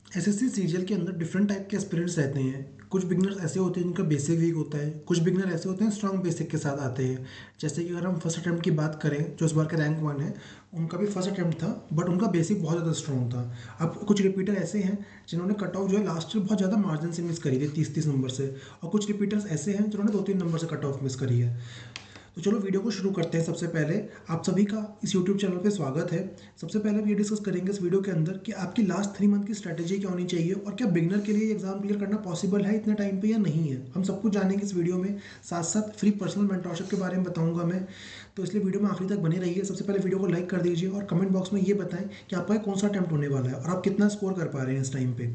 SSC CGL के अंदर different type के एस्पिरेंट्स रहते हैं। कुछ बिगनर्स ऐसे होते हैं जिनका बेसिक वीक होता है, कुछ बिगनर ऐसे होते हैं स्ट्रॉन्ग बेसिक के साथ आते हैं। जैसे कि अगर हम फर्स्ट अटैम्प्ट की बात करें, जो इस बार का रैंक 1 है, उनका भी फर्स्ट अटैम्प्ट था, बट उनका बेसिक बहुत ज़्यादा स्ट्रॉन्ग था। अब कुछ रिपीटर ऐसे हैं जिन्होंने कट ऑफ जो है लास्ट ईयर बहुत ज़्यादा मार्जिन से मिस करी थी, 30-30 नंबर से। और कुछ रिपीटर्स ऐसे हैं जिन्होंने 2-3 नंबर से कट ऑफ मिस करी है। तो चलो वीडियो को शुरू करते हैं। सबसे पहले आप सभी का इस यूट्यूब चैनल पे स्वागत है। सबसे पहले हम ये डिस्कस करेंगे इस वीडियो के अंदर कि आपकी लास्ट 3 मंथ की स्ट्रैटेजी क्या होनी चाहिए और क्या बिगनर के लिए एग्जाम क्लियर करना पॉसिबल है इतने टाइम पे या नहीं है। हम सब कुछ जानेंगे इस वीडियो में। साथ साथ फ्री पर्सनल मेंटरशिप के बारे में बताऊंगा मैं। तो इसलिए वीडियो में आखिरी तक बने रहिए। सबसे पहले वीडियो को लाइक कर दीजिए और कमेंट बॉक्स में ये बताएं कि आपका कौन सा अटैम्प्ट होने वाला है और आप कितना स्कोर कर पा रहे हैं इस टाइम पे।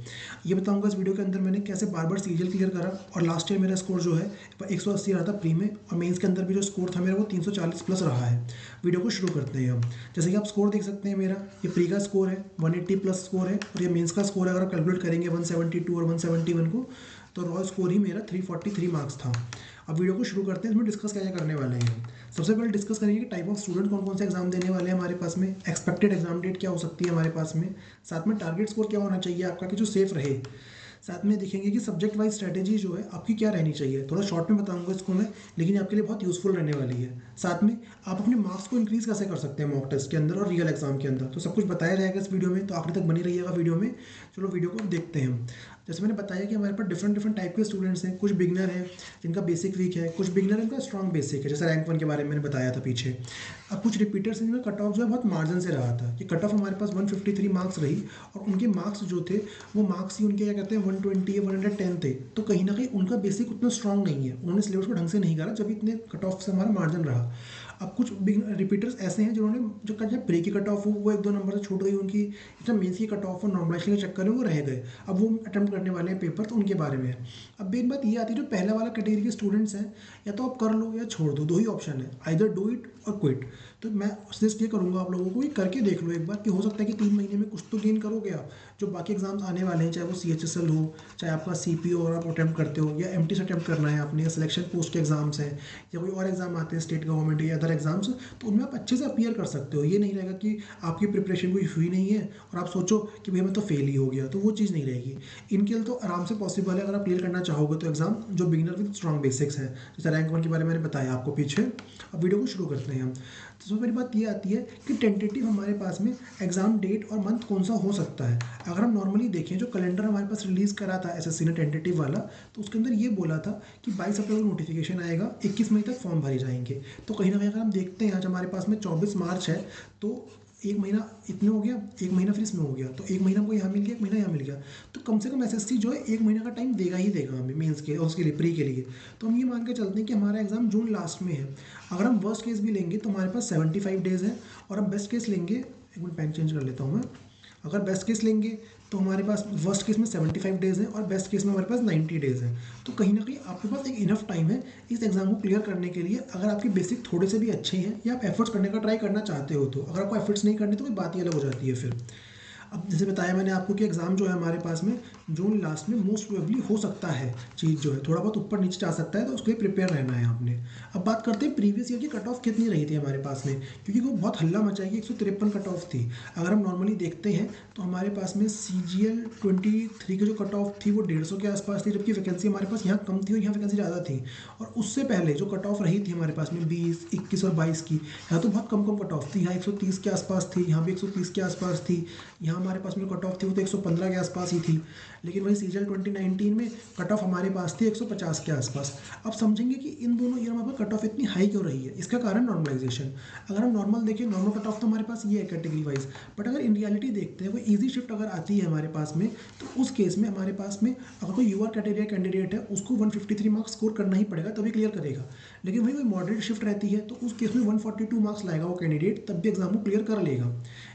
ये बताऊंगा इस वीडियो के अंदर मैंने कैसे बार बार सीरियल क्लियर करा और लास्ट ईयर मेरा स्कोर जो है 180 रहा था प्री में, और मेंस के अंदर भी जो स्कोर था मेरा वो 340 प्लस रहा है। वीडियो को शुरू करते हैं हम। जैसे कि आप स्कोर देख सकते हैं, मेरा ये प्री का स्कोर है 180 प्लस स्कोर है, और ये मेंस का स्कोर है। अगर आप कैलकुलेट करेंगे 172 और 171 को, तो रॉ स्कोर ही मेरा 343 मार्क्स था। अब वीडियो को शुरू करते हैं। इसमें डिस्कस क्या क्या करने वाले हैं। सबसे पहले डिस्कस करेंगे कि टाइप ऑफ स्टूडेंट कौन कौन से एग्जाम देने वाले हैं हमारे पास में, एक्सपेक्टेड एग्जाम डेट क्या हो सकती है हमारे पास में, साथ में टारगेट स्कोर क्या होना चाहिए आपका कि जो सेफ रहे। साथ में देखेंगे कि सब्जेक्ट वाइज स्ट्रैटेजी जो है आपकी क्या रहनी चाहिए। थोड़ा शॉर्ट में बताऊंगा इसको मैं, लेकिन आपके लिए बहुत यूजफुल रहने वाली है। साथ में आप अपने मार्क्स को इंक्रीज कैसे कर सकते हैं मॉक टेस्ट के अंदर और रियल एग्जाम के अंदर, तो सब कुछ बताया जाएगा इस वीडियो में। तो आखिर तक बनी रहिएगा वीडियो में। चलो वीडियो को देखते हैं हम। जैसे मैंने बताया कि हमारे पास डिफरेंट डिफरेंट टाइप के स्टूडेंट्स हैं। कुछ बिगनर हैं जिनका बेसिक वीक है, कुछ बिगनर जिनका स्ट्रॉन्ग बेसिक है, जैसे रैंक 1 के बारे में मैंने बताया था पीछे। अब कुछ रिपीटर्स हैं जिनका कट ऑफ जो है बहुत मार्जिन से रहा था, कि कट ऑफ हमारे पास 153 मार्क्स रही, और उनके मार्क्स जो थे वो मार्क्स ही उनके क्या कहते हैं 120 या 110 थे। तो कहीं ना कहीं उनका बेसिक उतना स्ट्रॉन्ग नहीं है, उन्होंने सिलेबस को ढंग से नहीं करा जब इतने कट ऑफ से हमारा मार्जिन रहा। अब कुछ रिपीटर्स ऐसे हैं जिन्होंने जो जब प्री की कट ऑफ हो वो 1-2 नंबर से छूट गई उनकी, जब मेंस की कट ऑफ और नॉर्मलाइजेशन के चक्कर में वो रह गए। अब वो अटेम्प्ट करने वाले हैं पेपर, तो उनके बारे में है। अब मेन बात ये आती है, जो पहला वाला कैटेगरी के स्टूडेंट्स हैं, या तो आप कर लो या छोड़ दो, दो ही ऑप्शन है, आइदर डू इट और क्विट। तो मैं सजेस्ट ये करूँगा आप लोगों को कि करके देख लो एक बार, कि हो सकता है कि 3 महीने में कुछ तो गेन करोगे आप। जो बाकी एग्जाम्स आने वाले हैं, चाहे वो CHSL हो, चाहे आपका CPO और आप अटैम्प्ट करते हो, या MT से अटैम्प्ट करना है आपने, या सिलेक्शन पोस्ट के एग्जाम्स हैं, या कोई और एग्जाम आते हैं स्टेट गवर्नमेंट या अदर एग्जाम्स, तो उनमें आप अच्छे से अपीयर कर सकते हो। ये नहीं रहेगा कि आपकी प्रिपरेशन कोई हुई नहीं है और आप सोचो कि भैया मैं तो फेल ही हो गया, तो वो चीज़ नहीं रहेगी। इनके लिए तो आराम से पॉसिबल है अगर आप क्लियर करना चाहोगे तो एग्जाम, जो बिगिनर विद स्ट्रॉन्ग बेसिक्स है। जैसे रैंक 1 के बारे में मैंने बताया आपको पीछे। अब वीडियो को शुरू करते हैं हम। तो सबसे पहली बात ये आती है कि टेंटेटिव हमारे पास में एग्जाम डेट और मंथ कौन सा हो सकता है। अगर हम नॉर्मली देखें, जो कैलेंडर हमारे पास रिलीज़ करा था SSC ने टेंटेटिव वाला, तो उसके अंदर ये बोला था कि 22 अप्रैल को नोटिफिकेशन आएगा, 21 मई तक फॉर्म भरे जाएंगे। तो कहीं ना कहीं अगर हम देखते हैं आज हमारे पास में 24 मार्च है, तो एक महीना इतने हो गया, एक महीना फिर इसमें हो गया, तो एक महीना हमको यहाँ मिल गया, एक महीना यहाँ मिल गया। तो कम से कम SSC जो है 1 महीना का टाइम देगा ही देगा हमें मेंस के और उसके लिए प्री के लिए। तो हम ये मान के चलते हैं कि हमारा एग्जाम जून लास्ट में है। अगर हम वर्स्ट केस भी लेंगे तो हमारे पास 75 डेज़ है, और हम बेस्ट केस लेंगे, एक मिनट पेन चेंज कर लेता हूँ मैं। अगर बेस्ट केस लेंगे तो हमारे पास वर्स्ट केस में 75 डेज़ है, और बेस्ट केस में हमारे पास 90 डेज़ है। तो कहीं ना कहीं आपके पास एक इनफ टाइम है इस एग्जाम को क्लियर करने के लिए, अगर आपके बेसिक थोड़े से भी अच्छे हैं या आप एफर्ट्स करने का ट्राई करना चाहते हो। तो अगर आपको एफर्ट्स नहीं करने तो कोई बात ही अलग हो जाती है फिर। अब जैसे बताया मैंने आपको कि एग्ज़ाम जो है हमारे पास में जून लास्ट में मोस्ट प्रोबेबली हो सकता है। चीज़ जो है थोड़ा बहुत ऊपर नीचे जा सकता है, तो उसके लिए प्रिपेयर रहना है आपने। अब बात करते हैं प्रीवियस ईयर की कट ऑफ कितनी रही थी हमारे पास में, क्योंकि वो बहुत हल्ला मचा कि 153 कट ऑफ थी। अगर हम नॉर्मली देखते हैं तो हमारे पास में CGL 23 की जो कट ऑफ थी वो 150 के आसपास थी, जबकि वैकेंसी हमारे पास यहाँ कम थी और यहाँ वैकेंसी ज़्यादा थी। और उससे पहले जो कट ऑफ रही थी हमारे पास में 20, 21 और 22 की, यहाँ तो बहुत कम कम कट ऑफ थी। यहाँ 130 के आसपास थी, यहाँ भी 130 के आसपास थी। यहाँ हमारे पास में कट ऑफ थी वो तो 115 के आसपास ही थी। लेकिन वही CGL 2019 में कट ऑफ हमारे पास थी 150 के आसपास। अब समझेंगे कि इन दोनों ईयर में हमारे पास कट ऑफ इतनी हाई क्यों रही है। इसका कारण नॉर्मलाइजेशन। अगर हम नॉर्मल देखें, नॉर्मल कट ऑफ तो हमारे पास ये है कैटेगरी वाइज, बट अगर इन रियलिटी देखते हैं, कोई ईजी शिफ्ट अगर आती है हमारे पास में, तो उस केस में हमारे पास में अगर कोई यूआर कैटेगरी कैंडिडेट है, उसको 153 मार्क्स स्कोर करना ही पड़ेगा तभी क्लियर करेगा। लेकिन वही कोई मॉडरेट शिफ्ट रहती है, तो उस केस में 142 मार्क्स लाएगा वो कैंडिडेट, तब भी एग्जाम को क्लियर कर लेगा।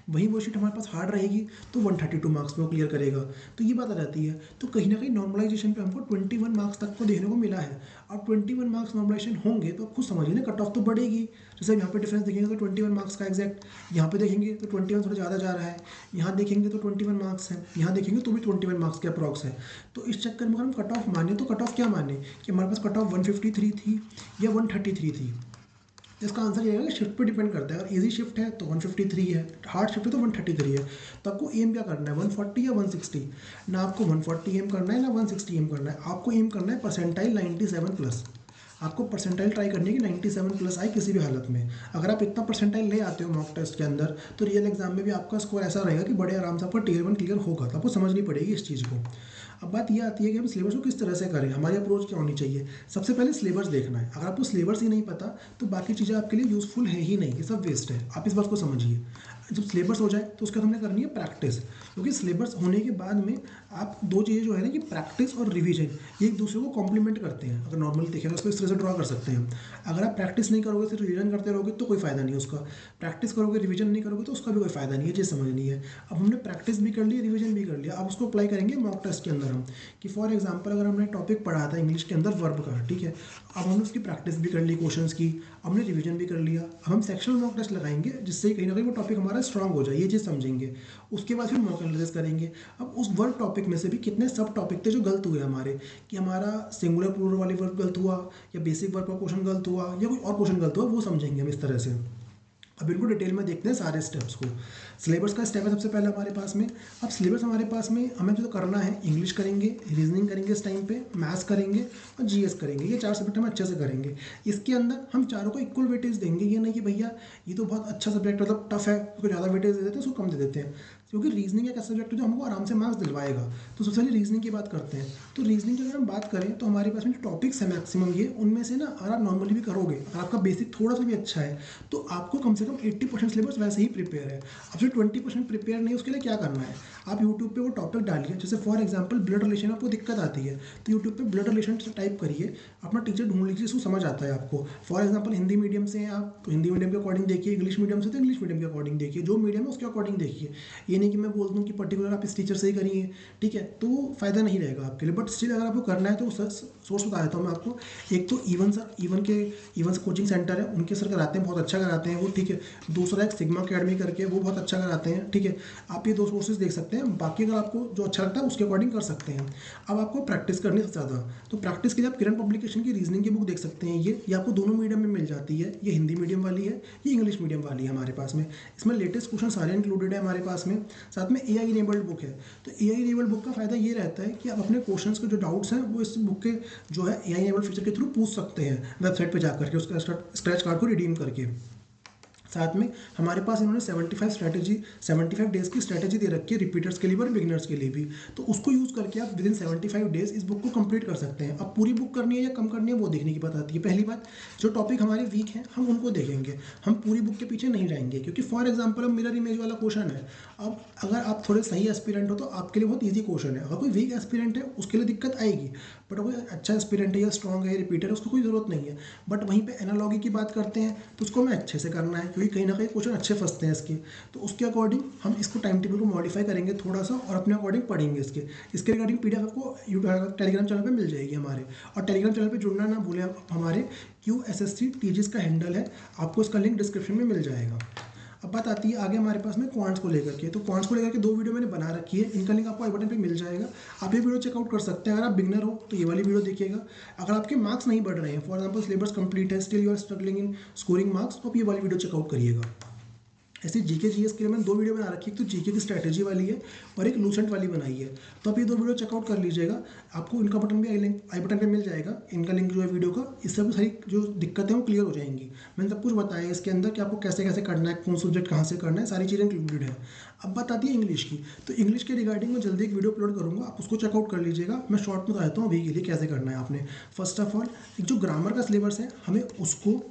वहीं वो शीट हमारे पास हार्ड रहेगी तो 132 मार्क्स में वो क्लियर करेगा। तो ये बात आ जाती है। तो कहीं ना कहीं नॉर्मलाइजेशन पे हमको 21 मार्क्स तक को देखने को मिला है। अब 21 मार्क्स नॉर्मलाइजेशन होंगे तो आप खुद समझिए ना, कट ऑफ तो बढ़ेगी। जैसे यहाँ पे डिफरेंस देखेंगे तो 21 मार्क्स का एग्जैक्ट, यहाँ पे देखेंगे तो 21 थोड़ा ज़्यादा जा रहा है, यहाँ देखेंगे तो 21 मार्क्स है, यहाँ देखेंगे तो भी 21 मार्क्स के अप्रॉक्स है। तो इस चक्कर में अगर हम कट ऑफ माने तो कट ऑफ क्या माने कि हमारे पास कट ऑफ 153 थी या 133 थी। इसका आंसर ये है कि शिफ्ट पे डिपेंड करता है। अगर इजी शिफ्ट है तो 153 है, हार्ड शिफ्ट है तो 133 है। तो आपको एम क्या करना है, 140 या 160? ना आपको 140 एम करना है ना 160 एम करना है, आपको एम करना है परसेंटाइल 97 प्लस। आपको परसेंटाइल ट्राई करनी है कि 97 प्लस आए किसी भी हालत में। अगर आप इतना परसेंटाइल ले आते हो मॉक टेस्ट के अंदर, तो रियल एग्जाम में भी आपका स्कोर ऐसा रहेगा कि बड़े आराम से आपका टियर 1 क्लियर होगा। तो आपको समझनी पड़ेगी इस चीज़ को। अब बात ये आती है कि हम सिलेबस को किस तरह से करें, हमारी अप्रोच क्या होनी चाहिए। सबसे पहले सिलेबस देखना है। अगर आपको सिलेबस ही नहीं पता तो बाकी चीज़ें आपके लिए यूज़फुल है ही नहीं, ये सब वेस्ट है। आप इस बात को समझिए। जब सिलेबस हो जाए तो उसके बाद हमने करनी है प्रैक्टिस, क्योंकि सिलेबस होने के बाद में आप दो चीज़ें जो है ना कि प्रैक्टिस और रिवीजन, ये एक दूसरे को कॉम्प्लीमेंट करते हैं। अगर नॉर्मली देखें तो उसको इस तरह से ड्रॉ कर सकते हैं। अगर आप प्रैक्टिस नहीं करोगे, सिर्फ रिवीजन करते रहोगे तो कोई फ़ायदा नहीं है उसका। प्रैक्टिस करोगे, रिवीजन नहीं करोगे तो उसका भी कोई फ़ायदा नहीं है, ये समझनी है। अब हमने प्रैक्टिस भी कर ली, रिवीजन भी कर लिया, अब उसको अप्लाई करेंगे मॉक टेस्ट के अंदर हम। कि फॉर एग्जाम्पल अगर हमने टॉपिक पढ़ा था इंग्लिश के अंदर वर्ब का, ठीक है, अब हमने उसकी प्रैक्टिस भी कर ली क्वेश्चंस की, हमने रिवीजन भी कर लिया। अब हम सेक्शनल मॉक टेस्ट लगाएंगे जिससे कहीं ना कहीं वो टॉपिक हमारा स्ट्रांग हो जाए, ये चीज़ समझेंगे। उसके बाद फिर मॉक एनालिसिस करेंगे। अब उस वर्ब टॉपिक में से भी कितने सब टॉपिक थे जो गलत हुए हमारे, कि हमारा सिंगुलर प्लूरल वाली वर्ब गलत हुआ, या बेसिक वर्ब का क्वेश्चन गलत हुआ, या कोई और क्वेश्चन गलत हुआ, वो समझेंगे हम इस तरह से। अब इनको डिटेल में देखते हैं सारे स्टेप्स को। सिलेबस का स्टेप है सबसे पहले हमारे पास में। अब सिलेबस हमारे पास में हमें जो करना है, इंग्लिश करेंगे, रीजनिंग करेंगे इस टाइम पे, मैथ्स करेंगे और जीएस करेंगे। ये 4 सब्जेक्ट हम अच्छे से करेंगे। इसके अंदर हम चारों को इक्वल वेटेज देंगे। ये नहीं कि भैया ये तो बहुत अच्छा सब्जेक्ट मतलब टफ है, उसको ज़्यादा वेटेज दे देते हैं, उसको कम दे देते हैं। क्योंकि रीजनिंग एक ऐसा सब्जेक्ट है जो हमको आराम से मार्क्स दिलवाएगा। तो सबसे पहले रीजनिंग की बात करते हैं। तो रीजनिंग की अगर हम बात करें तो हमारे पास में जो टॉपिक्स है मैक्सिमम, ये उनमें से ना अगर आप नॉर्मली भी करोगे, अगर आपका बेसिक थोड़ा सा भी अच्छा है तो आपको कम से कम 80% सिलेबस वैसे ही प्रिपेयर है। अब जो 20% प्रिपेयर नहीं, उसके लिए क्या करना है, आप यूट्यूब पे वो टॉपिक डालिए। जैसे फॉर एग्जांपल ब्लड रिलेशन, आपको दिक्कत आती है तो यूट्यूब पे ब्लड रिलेशन टाइप करिए, अपना टीचर ढूंढ लीजिए जिसको समझ आता है आपको। फॉर एग्जांपल हिंदी मीडियम से हैं आप तो हिंदी मीडियम के अकॉर्डिंग देखिए, इंग्लिश मीडियम से तो इंग्लिश मीडियम के अकॉर्डिंग देखिए, जो मीडियम है उसके अकॉर्डिंग देखिए। ये नहीं कि मैं बोल दूँ कि पर्टिकुलर आप इस टीचर से ही करिए, ठीक है, तो फ़ायदा नहीं रहेगा आपके लिए। बट स्टिल अगर आपको करना है तो सोर्स बता देता हूँ मैं आपको। एक तो even sir, even coaching centre है, उनके सर कराते हैं, बहुत अच्छा कराते हैं वो, ठीक है। दूसरा एक सिग्मा अकेडमी करके, वो बहुत अच्छा कराते हैं, ठीक है। आप ये 2 सोर्सेज देख सकते हैं। बाकी अगर आपको जो अच्छा लगता है उसके अकॉर्डिंग कर सकते हैं। अब आपको प्रैक्टिस करनी है सबसे ज़्यादा, तो प्रैक्टिस के लिए आप किरण पब्लिकेशन की रीजनिंग की बुक देख सकते हैं। ये आपको दोनों मीडियम में मिल जाती है। ये हिंदी मीडियम वाली है, ये इंग्लिश मीडियम वाली है हमारे पास में। इसमें लेटेस्ट क्वेश्चन सारे इंक्लूडेड है हमारे पास में। साथ में AI इनेबल्ड बुक है। तो AI इनेबल्ड बुक का फ़ायदा ये रहता है कि आप अपने क्वेश्चंस के जो डाउट्स हैं वो इस बुक के जो है AI इनेबल्ड फीचर के थ्रू पूछ सकते हैं, वेबसाइट पे जाकर के उसका स्क्रैच कार्ड को रिडीम करके। साथ में हमारे पास इन्होंने 75 डेज की स्ट्रैटेजी दे रखी है, रिपीटर्स के लिए और बिगिनर्स के लिए भी। तो उसको यूज़ करके आप विद इन 75 डेज इस बुक को कंप्लीट कर सकते हैं। अब पूरी बुक करनी है या कम करनी है वो देखने की बात आती है। पहली बात, जो टॉपिक हमारे वीक हैं हम उनको देखेंगे, हम पूरी बुक के पीछे नहीं जाएंगे। क्योंकि फॉर एग्जाम्पल अब मिरर इमेज वाला क्वेश्चन है, अब अगर आप थोड़े सही एस्पिरेंट हो तो आपके लिए बहुत ईजी क्वेश्चन है। अगर कोई वीक एस्पिरेंट है उसके लिए दिक्कत आएगी, बट कोई अच्छा एस्पिरेंट है या स्ट्रॉन्ग है, रिपीटर है, उसको कोई ज़रूरत नहीं है। बट वहीं पे एनालॉगी की बात करते हैं तो उसको हमें अच्छे से करना है, क्योंकि कहीं ना कहीं क्वेश्चन अच्छे फंसते हैं इसके। तो उसके अकॉर्डिंग हम इसको टाइम टेबल को मॉडिफाई करेंगे थोड़ा सा और अपने अकॉर्डिंग पढ़ेंगे इसके रिगार्डिंग PDF आपको टेलीग्राम चैनल पे मिल जाएगी हमारे। और टेलीग्राम चैनल पे जुड़ना ना भूलें आप, हमारे QSSC TGS का हैंडल है, आपको इसका लिंक डिस्क्रिप्शन में मिल जाएगा। अब बात आती है आगे हमारे पास में क्वांट्स को लेकर के। तो क्वांट्स को लेकर के 2 वीडियो मैंने बना रखी है, इनका लिंक आपको आई बटन पे मिल जाएगा। आप ये वीडियो चेकआउट कर सकते हैं। अगर आप बिगनर हो तो ये वाली वीडियो देखिएगा। अगर आपके मार्क्स नहीं बढ़ रहे हैं, फॉर एग्जाम्पल सिलेबस कंप्लीट है, still you are struggling in scoring marks, तो आप ये वाली वीडियो चेकआउट करिएगा। ऐसे GK GS के लिए मैंने 2 वीडियो बना रखी है, एक तो GK की स्ट्रैटेजी वाली है और एक लूसेंट वाली बनाई है। तो आप ये 2 वीडियो चेकआउट कर लीजिएगा। आपको इनका बटन भी आई बटन पे मिल जाएगा, इनका लिंक जो है वीडियो का। इससे आपको सारी जो दिक्कतें हैं वो क्लियर हो जाएंगी। मैंने सब कुछ बताया है इसके अंदर कि आपको कैसे कैसे करना है, कौन सब्जेक्ट कहाँ से करना है, सारी चीज़ें इंक्लूडेड है। अब बात आती है इंग्लिश की। तो इंग्लिश के रिगार्डिंग मैं जल्दी एक वीडियो अपलोड करूँगा, आप उसको चेकआउट कर लीजिएगा। मैं शॉर्ट में बताता हूँ अभी के लिए कैसे करना है आपने। फर्स्ट ऑफ ऑल, एक जो ग्रामर का सिलेबस है हमें उसको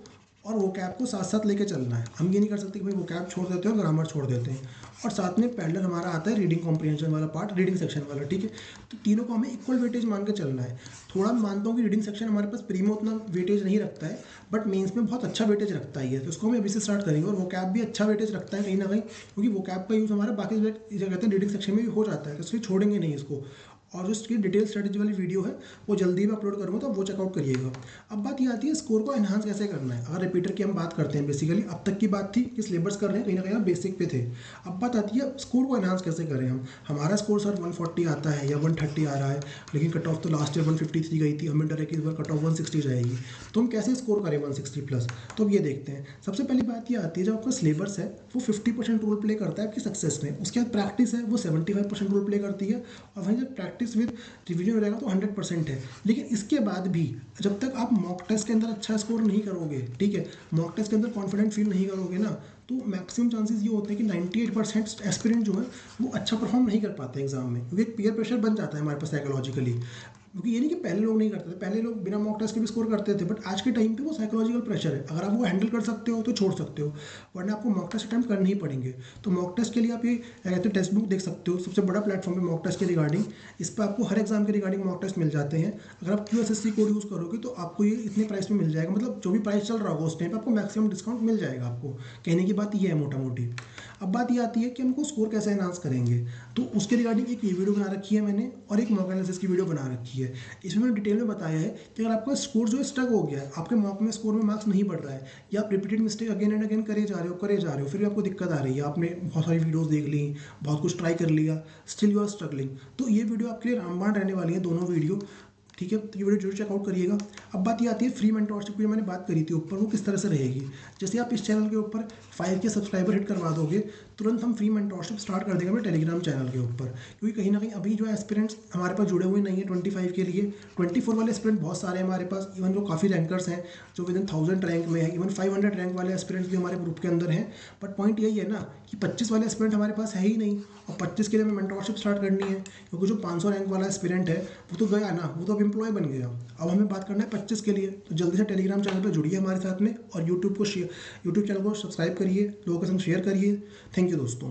और वो कैब को साथ साथ लेके चलना है। हम ये नहीं कर सकते कि भाई वो कैब छोड़ देते हैं और ग्रामर छोड़ देते हैं। और साथ में पैरेलल हमारा आता है रीडिंग कॉम्प्रिहेंशन वाला पार्ट, रीडिंग सेक्शन वाला, ठीक है। तो तीनों को हमें इक्वल वेटेज मान के चलना है। थोड़ा मैं मानता हूँ कि रीडिंग सेक्शन हमारे पास प्री में उतना वेटेज नहीं रखता है, बट मेंस में बहुत अच्छा वेटेज रखता है। तो उसको हम अभी से स्टार्ट करेंगे। और वो कैब भी अच्छा वेटेज रखता है कहीं ना कहीं, क्योंकि वो कैब का यूज़ हमारा बाकी जगह कहते हैं रीडिंग सेक्शन में भी हो जाता है, तो इसलिए छोड़ेंगे नहीं इसको। और जो इसकी डिटेल स्ट्रेटेजी वाली वीडियो है वो जल्दी में अपलोड करूँगा, तो वो चेकआउट करिएगा। अब बात ये आती है स्कोर को एनहांस कैसे करना है। अगर रिपीटर की हम बात करते हैं, बेसिकली अब तक की बात थी कि सिलेबस कर रहे हैं, कहीं ना कहीं आप बेसिक पे थे। अब बात आती है स्कोर को एनहांस कैसे करें हम। हमारा स्कोर सर 140 आता है या 130 आ रहा है, लेकिन कट ऑफ तो लास्ट ईयर 153 गई थी, हमें डर है कि इस बार कट ऑफ 160 जाएगी, तो हम कैसे स्कोर करें 160 प्लस। तो अब ये देखते हैं। सबसे पहली बात ये आती है, जब आपका सिलेबस है वो 50% रोल प्ले करता है आपकी सक्सेस में, उसके बाद प्रैक्टिस है वो 75% रोल प्ले करती है, और वहीं जब प्रैक्टिस विद रिवीजन हो जाएगा तो 100% है। लेकिन इसके बाद भी जब तक आप मॉक टेस्ट के अंदर अच्छा स्कोर नहीं करोगे, ठीक है, मॉक टेस्ट के अंदर कॉन्फिडेंट फील नहीं करोगे ना, तो मैक्सिमम चांसेस ये होते हैं कि 98% एस्पिरेंट जो है वो अच्छा परफॉर्म नहीं कर पाते एग्जाम में, क्योंकि एक पीयर प्रेशर बन जाता है हमारे पास साइकोलॉजिकली। क्योंकि ये नहीं कि पहले लोग नहीं करते थे, पहले लोग बिना मॉक टेस्ट के भी स्कोर करते थे, बट आज के टाइम पे वो साइकोलॉजिकल प्रेशर है। अगर आप वो हैंडल कर सकते हो तो छोड़ सकते हो, वरना आपको मॉक टेस्ट अटैम्प्ट करने ही पड़ेंगे। तो मॉक टेस्ट के लिए आप ये कहते टेक्स्ट बुक देख सकते हो, सबसे बड़ा प्लेटफॉर्म है मॉक टेस्ट के रिगार्डिंग। इस पर आपको हर एग्जाम के रिगार्डिंग मॉक टेस्ट मिल जाते हैं। अगर आप QSSC कोड यूज़ करोगे तो आपको ये इतने प्राइस में मिल जाएगा, मतलब जो भी प्राइस चल रहा होगा उस टाइम पर आपको मैक्सिमम डिस्काउंट मिल जाएगा। आपको कहने की बात ये है मोटा मोटी। अब बात ये आती है कि हमको स्कोर कैसे एनहांस करेंगे, तो उसके रिगार्डिंग एक ये वीडियो बना रखी है मैंने, और एक मॉक एनालिसिस की वीडियो बना रखी है। इसमें मैंने डिटेल में बताया है कि अगर आपका स्कोर जो है स्टक हो गया है, आपके मॉक में स्कोर में मार्क्स नहीं बढ़ रहा है, या आप repeated mistake again and again करे जा रहे हो, फिर भी आपको दिक्कत आ रही है, आपने बहुत सारी वीडियोज़ देख ली, बहुत कुछ ट्राई कर लिया, स्टिल यू आर स्ट्रगलिंग, तो ये वीडियो आपके लिए रामबाण रहने वाली है, दोनों वीडियो, ठीक है। तो ये वीडियो जरूर चेकआउट करिएगा। अब बात ये आती है फ्री मेंटोरशिप की, जो मैंने बात करी थी ऊपर, वो किस तरह से रहेगी। जैसे आप इस चैनल के ऊपर 5K सब्सक्राइबर हिट करवा दोगे, तुरंत हम फ्री मेंटोरशिप स्टार्ट कर देंगे अपने टेलीग्राम चैनल के ऊपर, क्योंकि कहीं ना कहीं अभी जो एस्पिरेंट्स हमारे पास जुड़े हुए नहीं है 25 के लिए, 24 वाले एस्पिरेंट बहुत सारे हैं हमारे पास, इवन जो काफ़ी रैंकर्स हैं जो विद इन 1000 रैंक में है, इवन 500 रैंक वाले एस्पिरेंट्स भी हमारे ग्रुप के अंदर हैं। बट पॉइंट यही है ना कि 25 वाले एस्पिरेंट हमारे पास है ही नहीं, और 25 के लिए हमें मेंटोरशिप स्टार्ट करनी है, क्योंकि जो 500 रैंक वाला एस्पिरेंट है वो तो गया ना, वो तो अब एम्प्लॉय बन गया। अब हमें बात करना है 25 के लिए, तो जल्दी से टेलीग्राम चैनल पर जुड़िए हमारे साथ में, और यूट्यूब चैनल को सब्सक्राइब करिए, लोगों के संग शेयर करिए। थैंक यू दोस्तों।